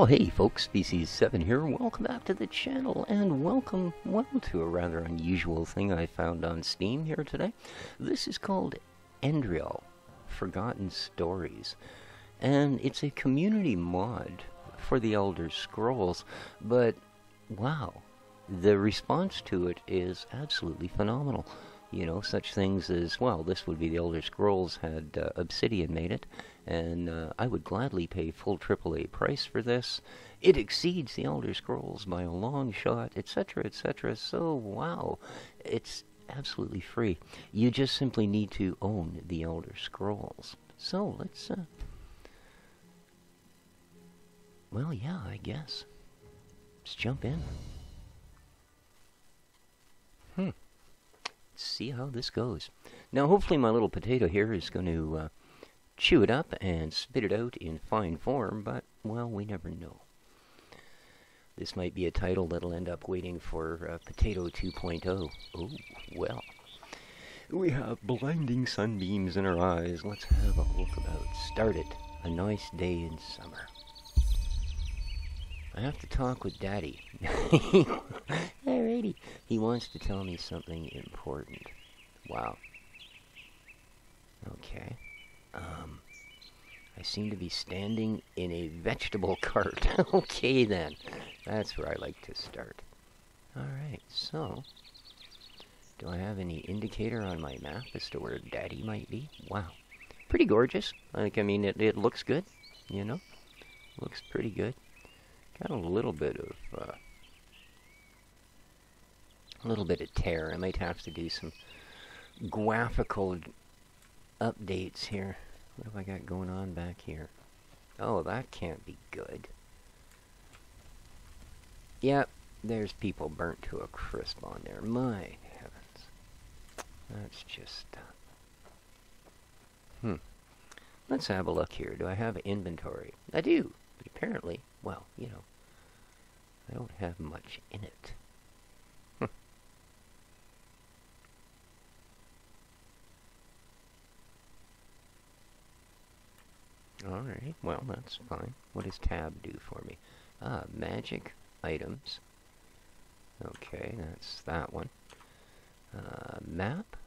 Well, hey folks, Species7 here. Welcome back to the channel, and welcome, well, to a rather unusual thing I found on Steam here today. This is called Enderal Forgotten Stories, and it's a community mod for the Elder Scrolls, but wow, the response to it is absolutely phenomenal. You know, such things as, well, this would be the Elder Scrolls had Obsidian made it, and I would gladly pay full AAA price for this. It exceeds the Elder Scrolls by a long shot, etc., etc. So, wow, it's absolutely free. You just simply need to own the Elder Scrolls. So, let's, well, yeah, I guess. Let's jump in. See how this goes. Now, hopefully my little potato here is going to chew it up and spit it out in fine form, but, well, we never know. This might be a title that'll end up waiting for Potato 2.0. Oh, well. We have blinding sunbeams in our eyes. Let's have a look about. Start it. A nice day in summer. I have to talk with Daddy. Alrighty. He wants to tell me something important. Wow. Okay. I seem to be standing in a vegetable cart. Okay, then. That's where I like to start. Alright, so... do I have any indicator on my map as to where Daddy might be? Wow. Pretty gorgeous. Like, I mean, it looks good, you know? Looks pretty good. Got a little bit of tear. I might have to do some graphical updates here. What have I got going on back here? Oh, that can't be good. Yep, there's people burnt to a crisp on there. My heavens. That's just... Let's have a look here. Do I have inventory? I do. But apparently, well, you know, I don't have much in it. Alright, well, that's fine. What does tab do for me? Ah, magic items. Okay, that's that one. Map.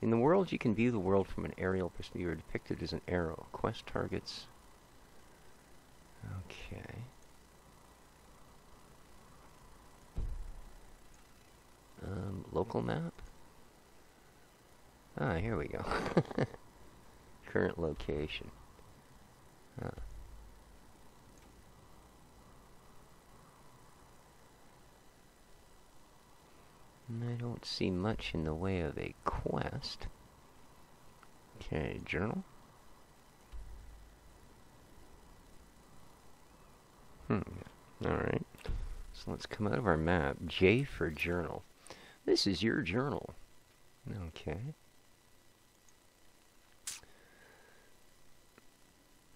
In the world, you can view the world from an aerial perspective. You're depicted as an arrow. Quest targets. Okay. Local map? Ah, here we go. Current location. Huh. And I don't see much in the way of a quest. Okay, journal. Alright. So let's come out of our map. J for journal. This is your journal. Okay.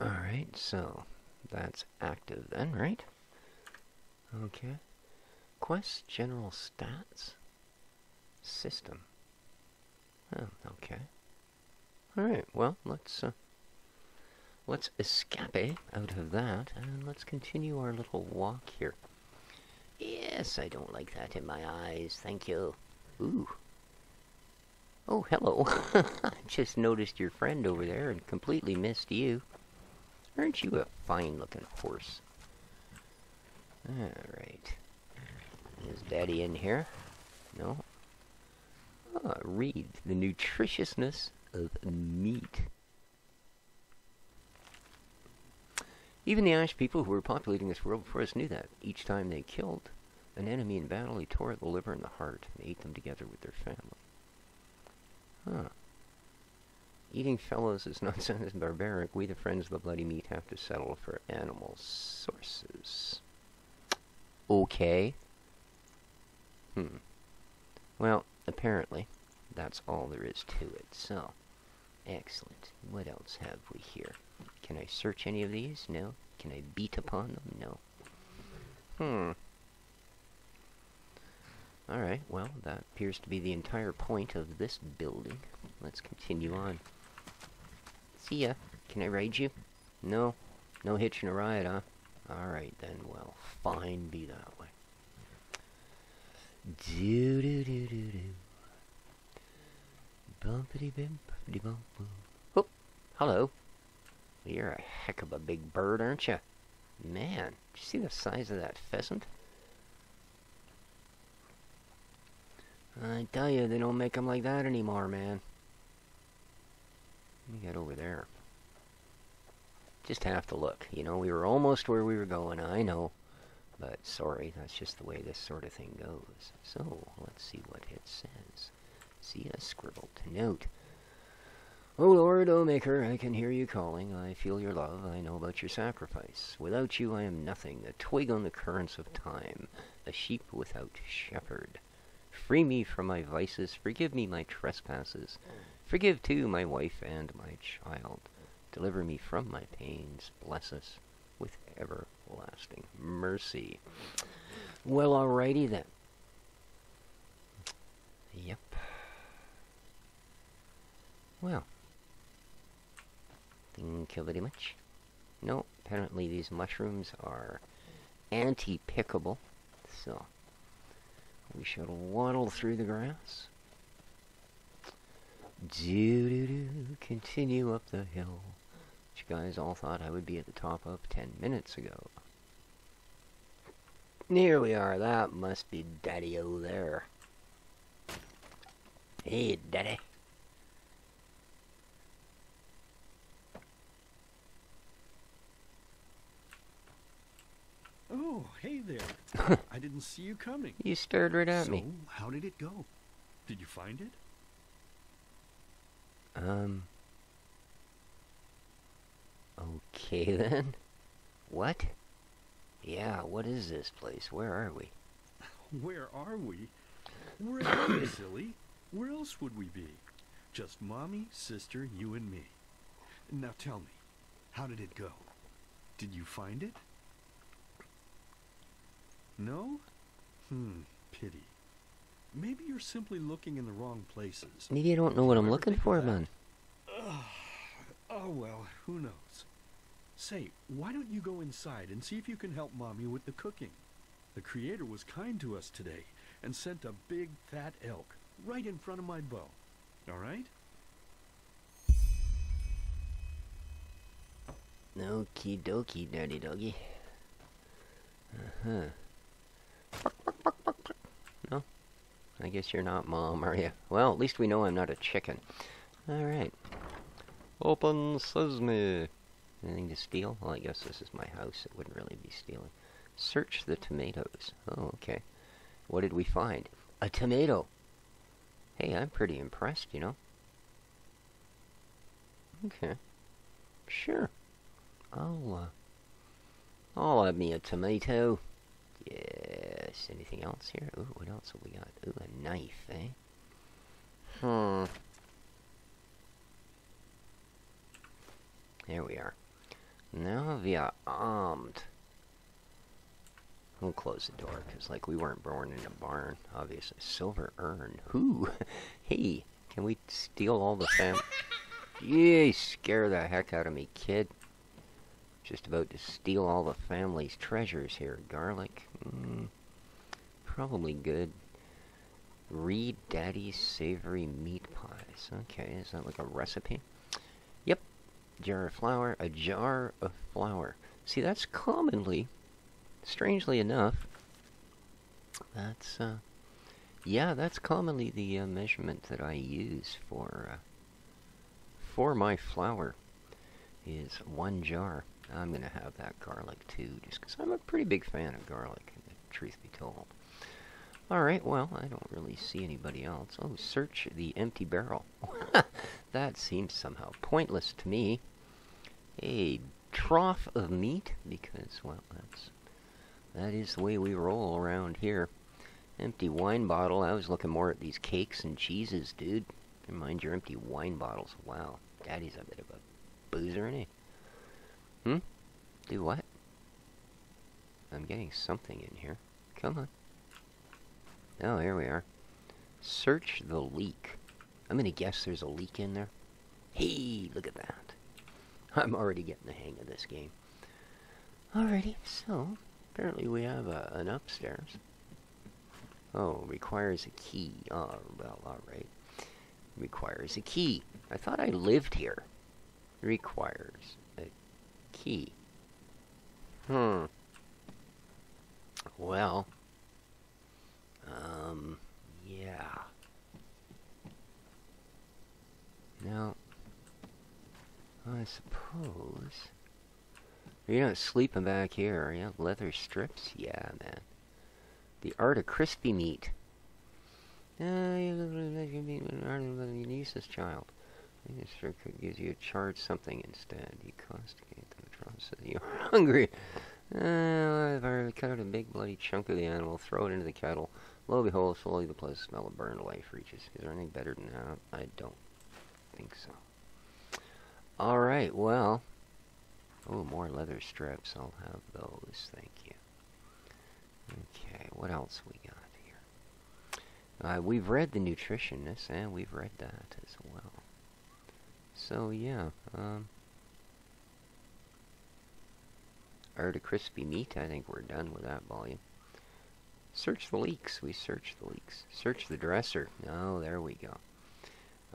Alright, so that's active then, right? Okay. Quest general stats. System. Oh, okay. Alright, well, let's escape out of that, and let's continue our little walk here. Yes, I don't like that in my eyes, thank you. Ooh. Oh, hello. I just noticed your friend over there and completely missed you. Aren't you a fine-looking horse? Alright. Is Daddy in here? No? Ah, read the nutritiousness of meat. Even the Ash people who were populating this world before us knew that. Each time they killed an enemy in battle, he tore at the liver and the heart and ate them together with their family. Huh. Eating fellows is not sound as barbaric. We, the friends of the bloody meat, have to settle for animal sources. Okay. Well, apparently, that's all there is to it. So, excellent. What else have we here? Can I search any of these? No. Can I beat upon them? No. Alright, well, that appears to be the entire point of this building. Let's continue on. See ya. Can I ride you? No. No hitching a ride, huh? Alright then, well, fine be that way. Do-do-do-do-do. Bumpity-bimp-de-bump. Oh, hello. You're a heck of a big bird, aren't you? Man, did you see the size of that pheasant? I tell you, they don't make them like that anymore, man. Let me get over there. Just have to look. You know, we were almost where we were going, I know. But sorry, that's just the way this sort of thing goes. So, let's see what it says. See a scribbled note. Oh Lord, O Maker, I can hear you calling. I feel your love. I know about your sacrifice. Without you I am nothing, a twig on the currents of time, a sheep without shepherd. Free me from my vices, forgive me my trespasses. Forgive too my wife and my child. Deliver me from my pains, bless us with everlasting mercy. Well, alrighty then. Yep. Well. Thank you very much. No, apparently these mushrooms are anti-pickable, so we shall waddle through the grass. Do-do-do, continue up the hill. Which you guys all thought I would be at the top of 10 minutes ago. Here we are, that must be Daddy-O there. Hey, Daddy. Oh, hey there. I didn't see you coming. You stared right at me. So, how did it go? Did you find it? Okay then. What? Yeah, what is this place? Where are we? Where are we? We're at home, silly. Where else would we be? Just Mommy, sister, you and me. Now tell me, how did it go? Did you find it? No? Pity. Maybe you're simply looking in the wrong places. Maybe I don't know what I'm looking for, man. Oh, well, who knows? Say, why don't you go inside and see if you can help Mommy with the cooking? The Creator was kind to us today and sent a big, fat elk right in front of my bow. All right? Okie dokie, dirty doggy. Uh-huh. No? I guess you're not Mom, are you? Well, at least we know I'm not a chicken. Alright. Open sesame. Anything to steal? Well, I guess this is my house. It wouldn't really be stealing. Search the tomatoes. Oh, okay. What did we find? A tomato. Hey, I'm pretty impressed, you know. Okay. Sure. I'll have me a tomato. Yes. Anything else here? Ooh, what else have we got? Ooh, a knife, eh? There we are. Now we are armed. We'll close the door, because, like, we weren't born in a barn, obviously. Silver urn. Who? Hey, can we steal all the Yay, scare the heck out of me, kid. Just about to steal all the family's treasures here. Garlic. Probably good. Reed Daddy's savory meat pies. Okay, is that like a recipe? Yep. Jar of flour. A jar of flour. See, that's commonly, strangely enough, that's, yeah, that's commonly the measurement that I use for my flour, is 1 jar. I'm going to have that garlic too, just because I'm a pretty big fan of garlic, truth be told. Alright, well, I don't really see anybody else. Oh, search the empty barrel. That seems somehow pointless to me. A trough of meat, because, well, that is the way we roll around here. Empty wine bottle. I was looking more at these cakes and cheeses, dude. Never mind your empty wine bottles. Wow, Daddy's a bit of a boozer, isn't he? Do what? I'm getting something in here. Come on. Oh, here we are. Search the leak. I'm gonna guess there's a leak in there. Hey, look at that. I'm already getting the hang of this game. Alrighty, so apparently we have an upstairs. Oh, requires a key. Oh, well, alright. Requires a key. I thought I lived here. Requires a key. Well. Yeah. Now, I suppose... You're not sleeping back here, are you? Leather strips? Yeah, man. The art of crispy meat. Useless child. This sure could give you a charge something instead. You castigate them, so you're hungry. I've already cut out a big bloody chunk of the animal, throw it into the kettle. Lo and behold, slowly the pleasant smell of burned life reaches. Is there anything better than that? I don't think so. Alright, well. Oh, more leather strips. I'll have those, thank you. Okay, what else we got here? We've read the nutritionist, and we've read that as well. So, yeah, Art of crispy meat, I think we're done with that volume. Search the leaks. We search the leaks. Search the dresser. Oh, there we go.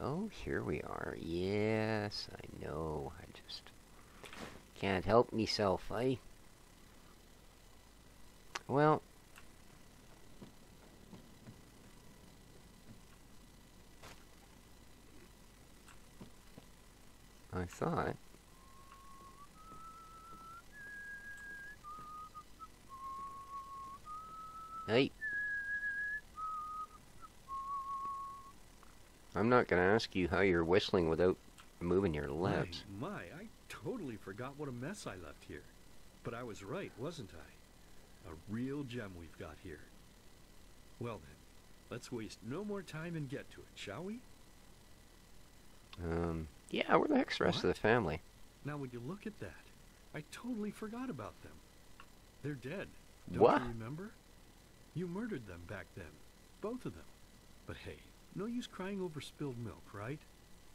Oh, here we are. Yes, I know. I just can't help myself, eh? Well, I thought hey, I'm not going to ask you how you're whistling without moving your lips. My, I totally forgot what a mess I left here. But I was right, wasn't I? A real gem we've got here. Well then, let's waste no more time and get to it, shall we? Yeah, where the heck's the rest of the family? Now when you look at that, I totally forgot about them. They're dead. Don't What? you remember? You murdered them back then. Both of them. But hey, no use crying over spilled milk, right?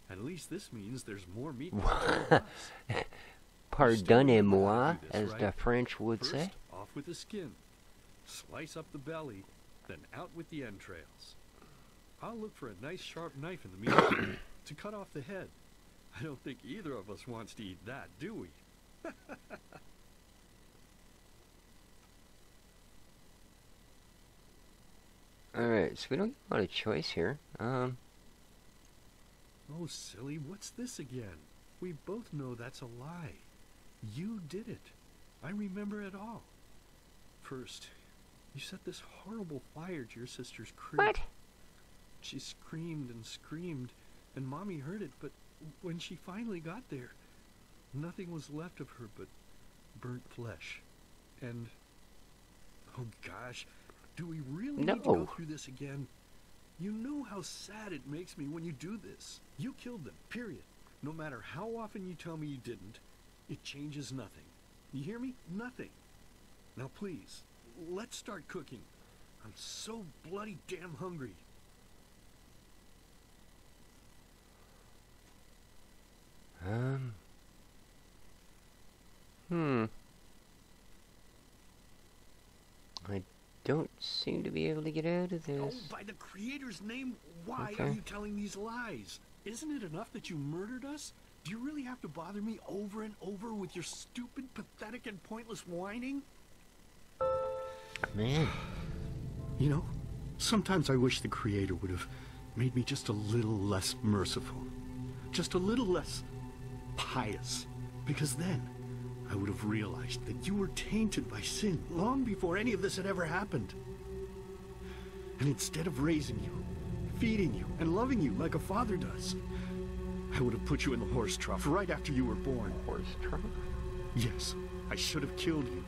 At least this means there's more meat than two of us. Pardonnez-moi, as right? the French would First, say. off with the skin. Slice up the belly, then out with the entrails. I'll look for a nice sharp knife in the meantime to cut off the head. I don't think either of us wants to eat that, do we? Alright, so we don't get a lot of choice here. Oh, silly, what's this again? We both know that's a lie. You did it. I remember it all. First, you set this horrible fire to your sister's crib. What? She screamed and screamed, and Mommy heard it, but when she finally got there, nothing was left of her but burnt flesh. And, oh gosh, do we really need to go through this again? You know how sad it makes me when you do this. You killed them, period. No matter how often you tell me you didn't, it changes nothing. You hear me? Nothing. Now please, let's start cooking. I'm so bloody damn hungry. I don't seem to be able to get out of this. Oh, by the Creator's name, why are you telling these lies? Isn't it enough that you murdered us? Do you really have to bother me over and over with your stupid, pathetic, and pointless whining? Man. You know, sometimes I wish the Creator would have made me just a little less merciful. Just a little less pious. Because then, I would have realized that you were tainted by sin long before any of this had ever happened. And instead of raising you, feeding you, and loving you like a father does, I would have put you in the horse trough right after you were born. Horse trough? Yes, I should have killed you.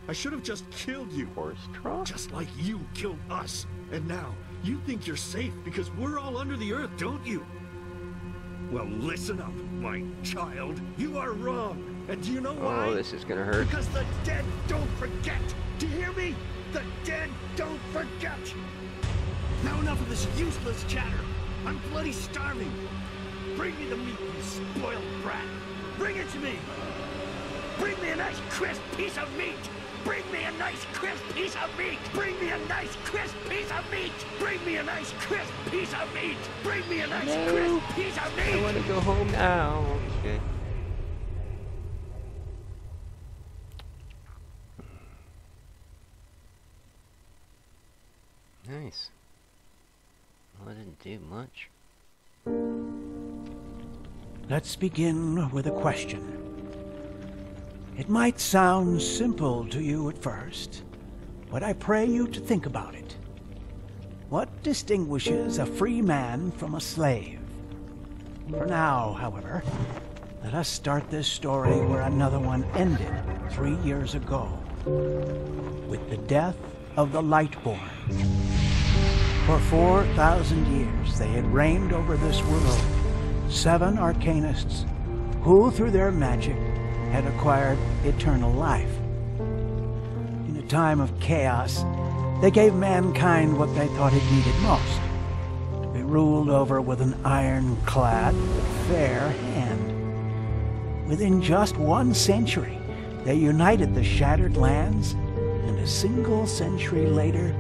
I should have just killed you. Horse trough? Just like you killed us. And now, you think you're safe because we're all under the earth, don't you? Well, listen up, my child. You are wrong. And do you know why? Oh, this is gonna hurt. Because the dead don't forget. Do you hear me? The dead don't forget. Now enough of this useless chatter. I'm bloody starving. Bring me the meat, you spoiled brat. Bring it to me. Bring me a nice crisp piece of meat! Bring me a nice crisp piece of meat! Bring me a nice crisp piece of meat! Bring me a nice crisp piece of meat! Bring me a nice crisp piece of meat! I want to go home now. Okay. Nice. Well, I didn't do much. Let's begin with a question. It might sound simple to you at first, but I pray you to think about it. What distinguishes a free man from a slave? For now, however, let us start this story where another one ended 3 years ago, with the death of the Lightborn. For 4,000 years they had reigned over this world, 7 arcanists who, through their magic, had acquired eternal life. In a time of chaos, they gave mankind what they thought it needed most, to be ruled over with an ironclad, fair hand. Within just 1 century, they united the shattered lands, and a single century later,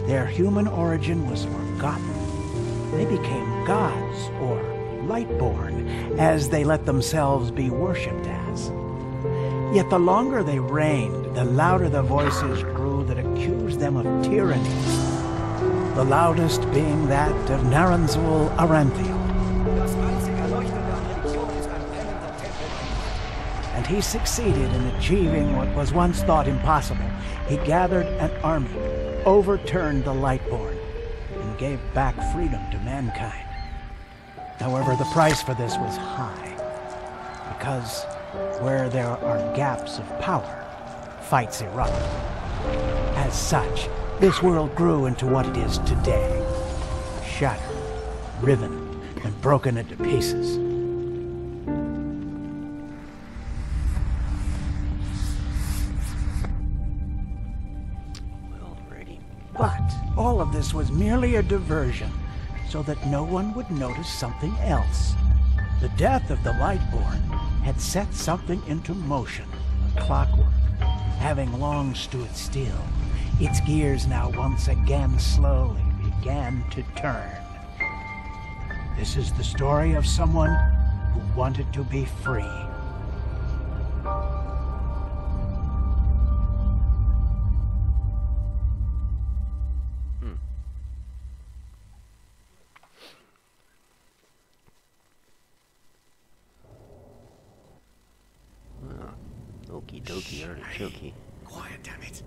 their human origin was forgotten. They became gods, or Lightborn, as they let themselves be worshipped as. Yet the longer they reigned, the louder the voices grew that accused them of tyranny, the loudest being that of Naranzul Aranthiel. And he succeeded in achieving what was once thought impossible. He gathered an army, overturned the Lightborn, and gave back freedom to mankind. However, the price for this was high, because where there are gaps of power, fights erupt. As such, this world grew into what it is today, shattered, riven, and broken into pieces. Alrighty. But all of this was merely a diversion, so that no one would notice something else. The death of the Lightborn had set something into motion, a clockwork, having long stood still. Its gears now once again slowly began to turn. This is the story of someone who wanted to be free. Okie dokie, artichoke. Quiet, damn it.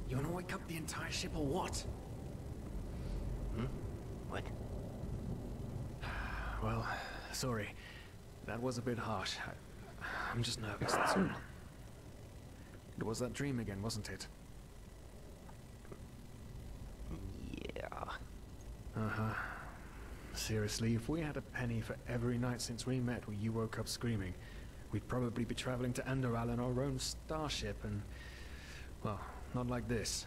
You wanna wake up the entire ship or what? What? Well, sorry. That was a bit harsh. I'm just nervous, that's all. It was that dream again, wasn't it? Yeah. Uh-huh. Seriously, if we had a penny for every night since we met where you woke up screaming, we'd probably be traveling to Enderal in our own starship and... well, not like this.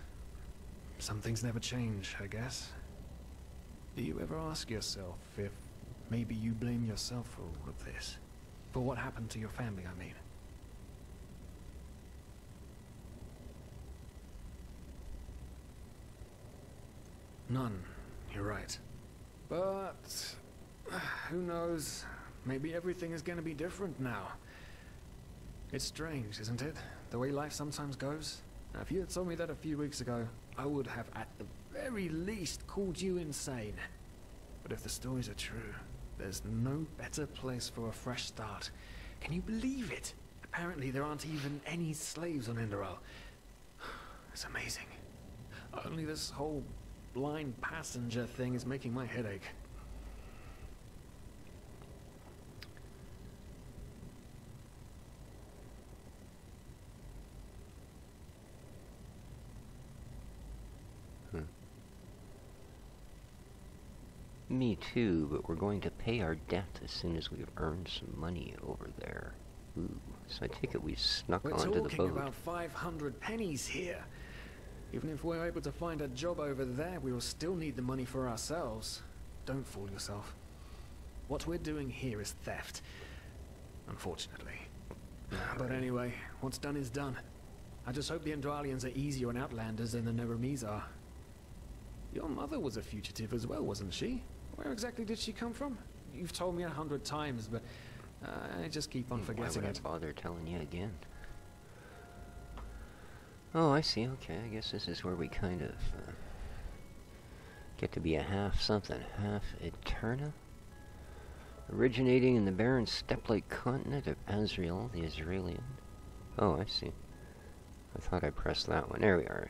Some things never change, I guess. Do you ever ask yourself if maybe you blame yourself for all of this? For what happened to your family, I mean? None, you're right. But... who knows? Maybe everything is gonna be different now. It's strange, isn't it? The way life sometimes goes. Now, if you had told me that a few weeks ago, I would have at the very least called you insane. But if the stories are true, there's no better place for a fresh start. Can you believe it? Apparently there aren't even any slaves on Enderal. It's amazing. Only this whole blind passenger thing is making my head ache. Me too, but we're going to pay our debt as soon as we've earned some money over there. Ooh, so I take it we snuck onto the boat. We're talking about 500 pennies here. Even if we're able to find a job over there, we will still need the money for ourselves. Don't fool yourself. What we're doing here is theft. Unfortunately. But anyway, what's done is done. I just hope the Endralians are easier on Outlanders than the Neremes are. Your mother was a fugitive as well, wasn't she? Where exactly did she come from? You've told me 100 times, but I just keep on forgetting Why would I bother telling you again? Oh, I see. Okay, I guess this is where we kind of get to be a half something. Half Eterna? Originating in the barren steppe-like continent of Azrael, the Israelian. Oh, I see. I thought I pressed that one. There we are.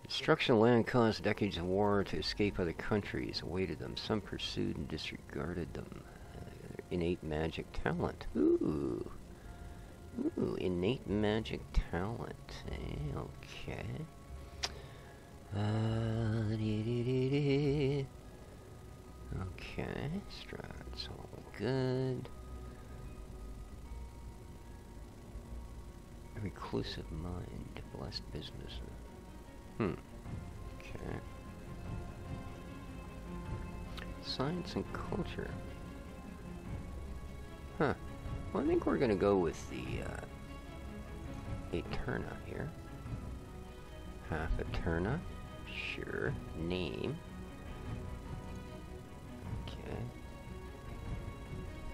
Destruction of land caused decades of war to escape other countries, awaited them. Some pursued and disregarded them. Innate magic talent. Ooh. Ooh, innate magic talent. Okay. Okay, Stride's all good. A reclusive mind, blessed business. Okay. Science and culture. Huh. Well, I think we're gonna go with the Eterna here. Half Eterna. Sure. Name. Okay.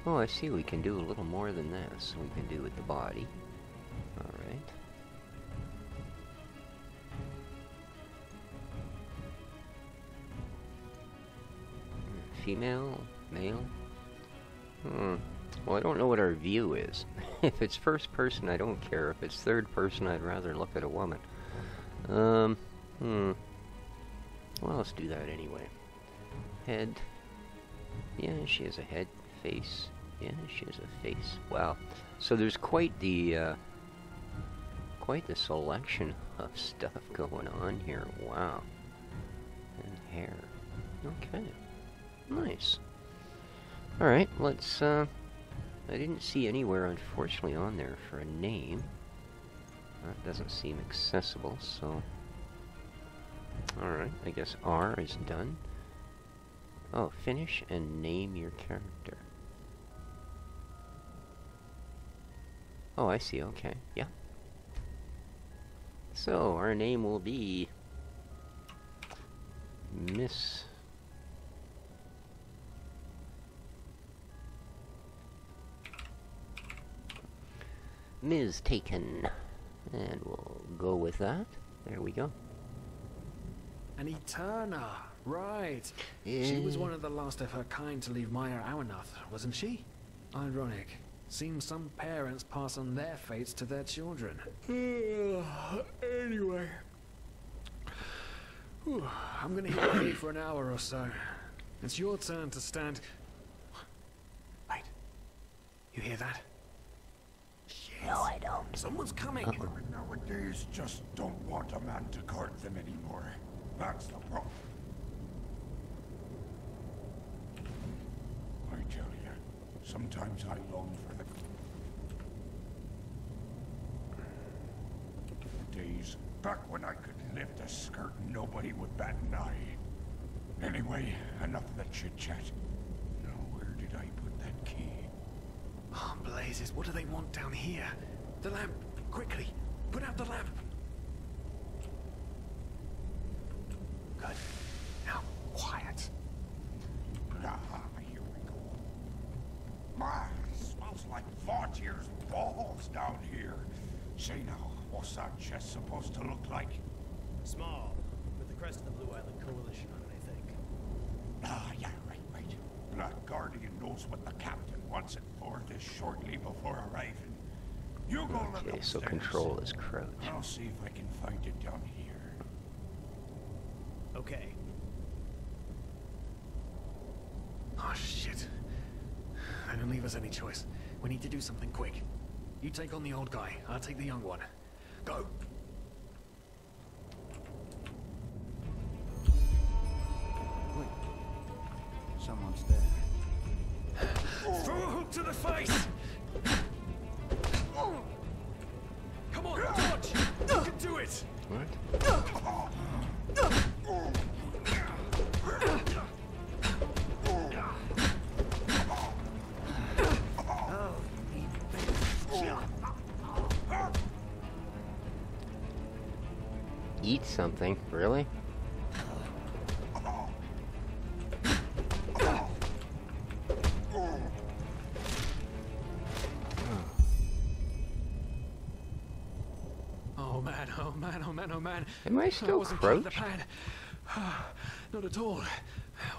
Oh, I see. We can do a little more than this. We can do with the body. Alright. Female? Male? Well, I don't know what our view is. If it's first person, I don't care. If it's third person, I'd rather look at a woman. Well, let's do that anyway. Head. Yeah, she has a head. Face. Yeah, she has a face. Wow. So there's quite the selection of stuff going on here. Wow. And hair. Okay. Nice. Alright, let's, I didn't see anywhere, unfortunately, on there for a name. That doesn't seem accessible, so... Alright, I guess R is done. Oh, finish and name your character. Oh, I see, okay, yeah. So, our name will be... Miss... Ms. Taken. And we'll go with that. There we go. An Eterna, right. She was one of the last of her kind to leave Maya Awanath, wasn't she? Ironic. Seems some parents pass on their fates to their children. Anyway. I'm gonna hit you for an hour or so. It's your turn to stand... Wait. You hear that? No, I don't. Someone's coming. Women nowadays just don't want a man to guard them anymore. That's the problem. I tell you, sometimes I long for the days back when I could lift a skirt and nobody would bat an eye. Anyway, enough of the chit-chat. Now, where did I put that key? Oh, blazes, what do they want down here? The lamp, quickly, put out the lamp. Good. Now, quiet. Ah, here we go. Ah, it smells like Vaughtier's balls down here. Say now, what's that chest supposed to look like? Small, with the crest of the Blue Island Coalition on it, I think. Ah, yeah, right. That Guardian knows what the captain wants it for this shortly before arriving. You go look Okay, so upstairs. control is crouch. I'll see if I can find it down here. Okay. Oh, shit. They don't leave us any choice. We need to do something quick. You take on the old guy, I'll take the young one. Go! Wait. Someone's there. Throw a hook to the face! Come on, dodge! You can do it! What? Oh, he thinks eat something, really? Oh man, oh man, oh man, oh man. Am I That still wasn't part of the crouched? plan. Not at all.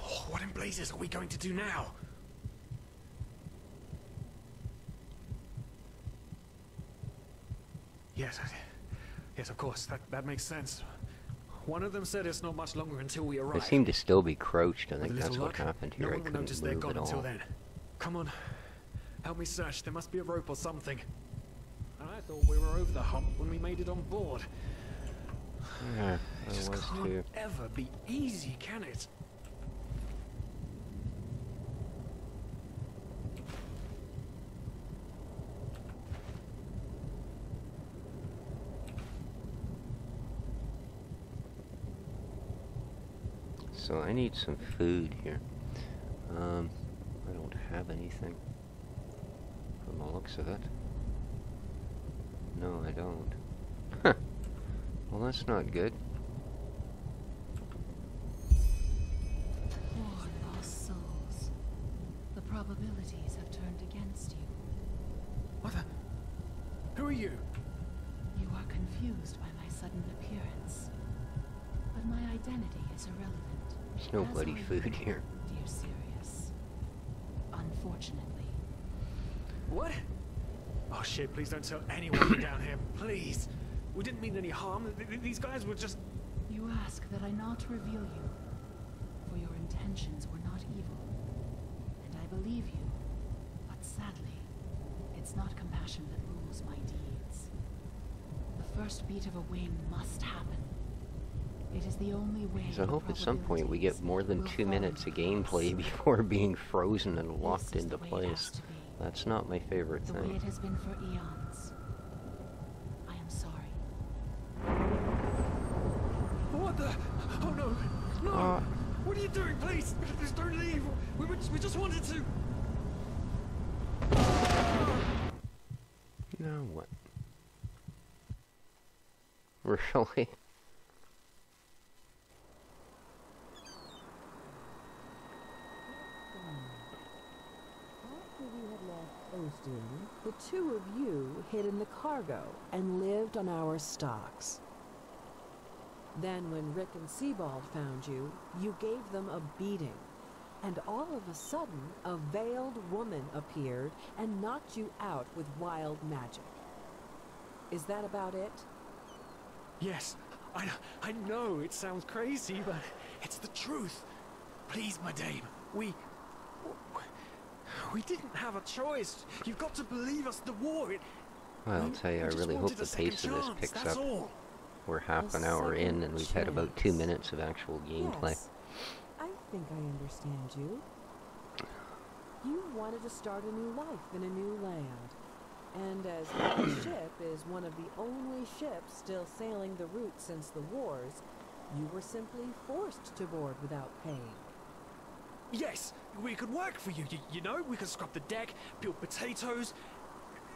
Oh, what in blazes are we going to do now? Yes, yes, of course. That makes sense. One of them said it's not much longer until we I arrive. seem to still be crouched. I With a think little that's what luck, happened no here. I one will couldn't notice they're move gone at until all. then. Come on, help me search. There must be a rope or something. And I thought we were over the hump when we made it on board. Yeah, It I just was can't too. ever be easy, can it? So I need some food here. I don't have anything from the looks of it. No, I don't. Huh. Well, that's not good. Poor lost souls. The probabilities have turned against you. What the? Who are you? You are confused by my sudden appearance. But my identity is irrelevant. There's no As bloody are food you, here. Dear Sirius. Unfortunately. What? Oh shit, please don't tell anyone down here, please. We didn't mean any harm. These guys were just... You ask that I not reveal you, for your intentions were not evil. And I believe you, but sadly, it's not compassion that rules my deeds. The first beat of a wing must happen. It is the only way. So I hope at some point we get more than 2 minutes of gameplay before being frozen and locked into place. That's not my favorite The way thing. it has been for eons. I am sorry. What the? Oh no! No! What are you doing, please? Just don't leave! We just wanted to... Now what? Really? After we had left Osteen, the two of you hid in the cargo and lived on our stocks. Then when Rick and Sebald found you, you gave them a beating. And all of a sudden, a veiled woman appeared and knocked you out with wild magic. Is that about it? Yes, I know it sounds crazy, but it's the truth. Please, my dame, we didn't have a choice. You've got to believe us. The war, Well, I'll tell you, I really hope the pace of this picks up. We're half an hour in, and we've had about 2 minutes of actual gameplay. Yes. I think I understand you. You wanted to start a new life in a new land. And as my ship is one of the only ships still sailing the route since the wars, you were simply forced to board without paying. Yes, we could work for you. You know, we could scrub the deck, peel potatoes,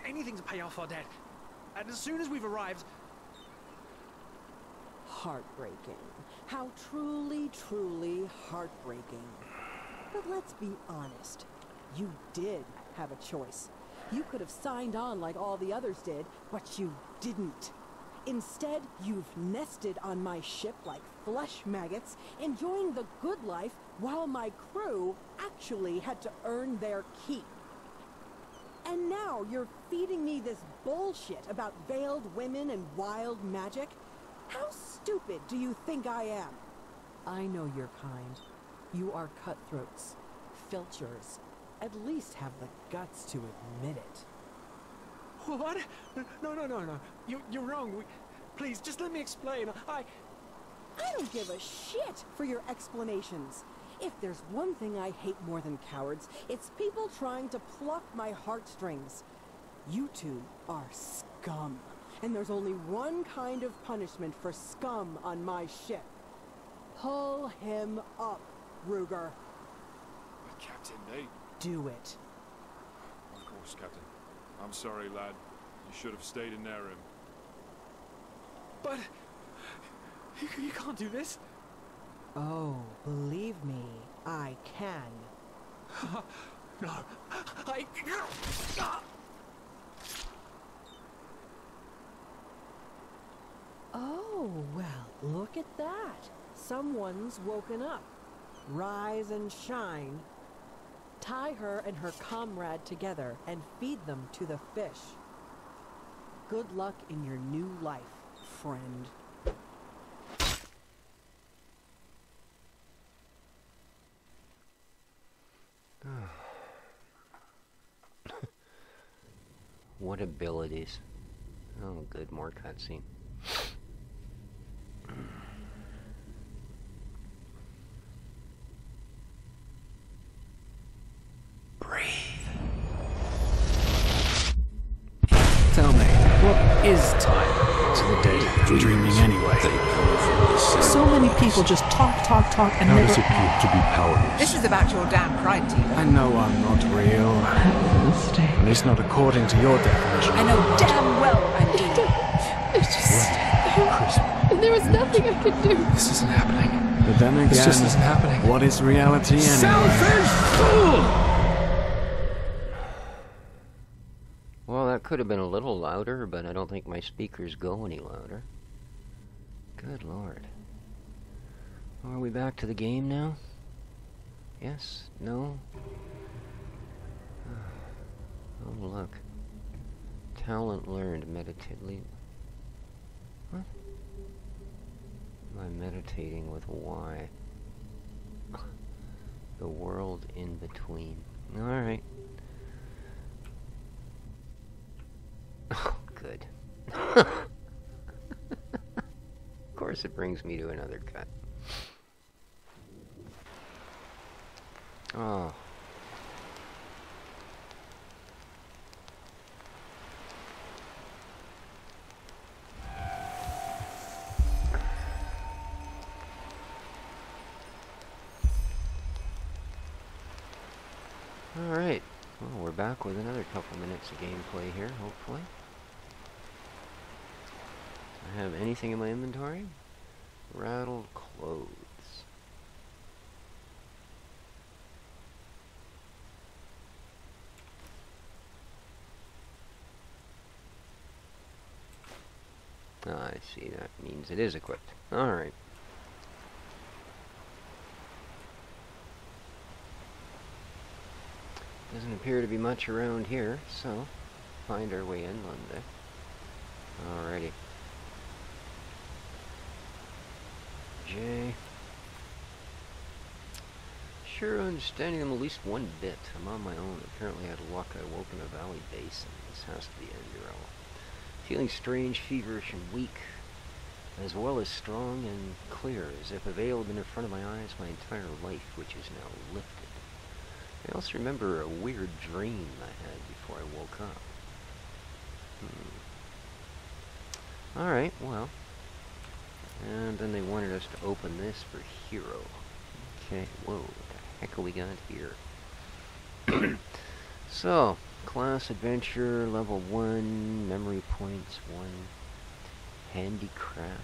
anything to pay off our debt. And as soon as we've arrived... Heartbreaking. How truly, truly heartbreaking. But let's be honest. You did have a choice. You could have signed on like all the others did, but you didn't. Instead, you've nested on my ship like flesh maggots, enjoying the good life while my crew actually had to earn their keep. And now you're feeding me this bullshit about veiled women and wild magic? How stupid do you think I am? I know your kind. You are cutthroats, filchers. At least have the guts to admit it. What? No. You're wrong. Please, just let me explain. I don't give a shit for your explanations. If there's one thing I hate more than cowards, it's people trying to pluck my heartstrings. You two are scum. And there's only one kind of punishment for scum on my ship. Pull him up, Ruger. Captain Nate. Do it. Of course, Captain. I'm sorry, lad. You should have stayed in their room. But... You can't do this. Oh, believe me, I can. No, I... Oh, well, look at that. Someone's woken up. Rise and shine. Tie her and her comrade together and feed them to the fish. Good luck in your new life, friend. What abilities. Oh, good, more cutscene. Tell me, what is time to the dead dreaming anyway? So many people just talk, and How never... does it feel to be powerless? This is about your damn pride, Tina. I know I'm not real. At least not according to your definition. I know damn well I'm doing. There was nothing I could do. This isn't happening. But then again, This just isn't happening. What is reality anyway? Selfish fool! Well, that could have been a little louder, but I don't think my speakers go any louder. Good lord. Are we back to the game now? Yes? No? Oh, look. Talent learned. Meditate. What? Am I meditating with Y? The world in between. Alright. Oh, good. Of course it brings me to another cut. Oh. Alright. Well, we're back with another couple minutes of gameplay here, hopefully. Do I have anything in my inventory? Rattled clothes. I see, that means it is equipped. Alright. Doesn't appear to be much around here, so find our way inland there. Alrighty. J. Sure understanding them at least one bit. I'm on my own. Apparently I had luck. I woke in a valley basin. This has to be Enderal. Feeling strange, feverish, and weak, as well as strong and clear, as if a veil had been in front of my eyes my entire life, which is now lifted. I also remember a weird dream I had before I woke up. Alright, well. And then they wanted us to open this for hero. Okay, whoa, what the heck have we got here? So, class adventure, level 1, memory points 1, handicraft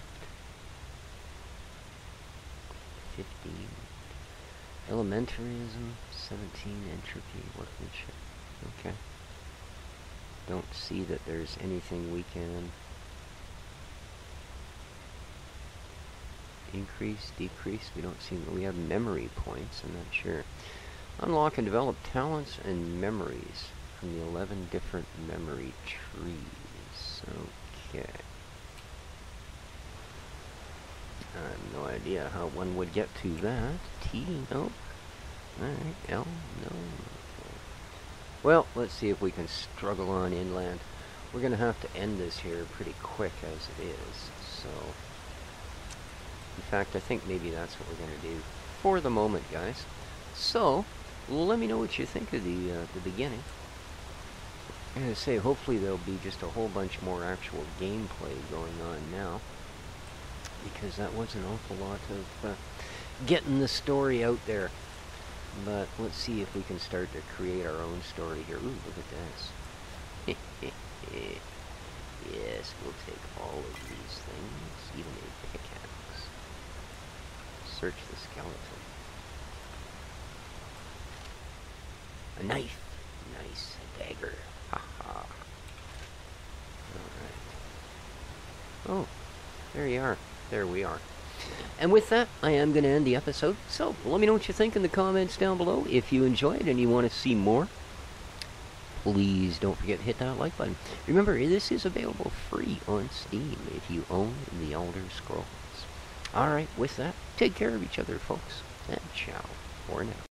15, elementarism 17, entropy, workmanship. Okay. Don't see that there's anything we can increase, decrease. We don't see that we have memory points. I'm not sure. Unlock and develop talents and memories from the 11 different memory trees. Okay. I have no idea how one would get to that. T, no. Alright, L, no. Well, let's see if we can struggle on inland. We're going to have to end this here pretty quick as it is, so... In fact, I think maybe that's what we're going to do for the moment, guys. So, let me know what you think of the beginning. I'm going to say, hopefully there'll be just a whole bunch more actual gameplay going on now, because that was an awful lot of getting the story out there. But let's see if we can start to create our own story here. Ooh, look at this. Yes, we'll take all of these things, even a pickaxe. search the skeleton. A knife. Nice. A dagger. Haha. Alright. Oh, there you are. There we are. And with that, I am going to end the episode. So, let me know what you think in the comments down below. If you enjoyed and you want to see more, please don't forget to hit that like button. Remember, this is available free on Steam if you own the Elder Scrolls. Alright, with that, take care of each other, folks. And ciao for now.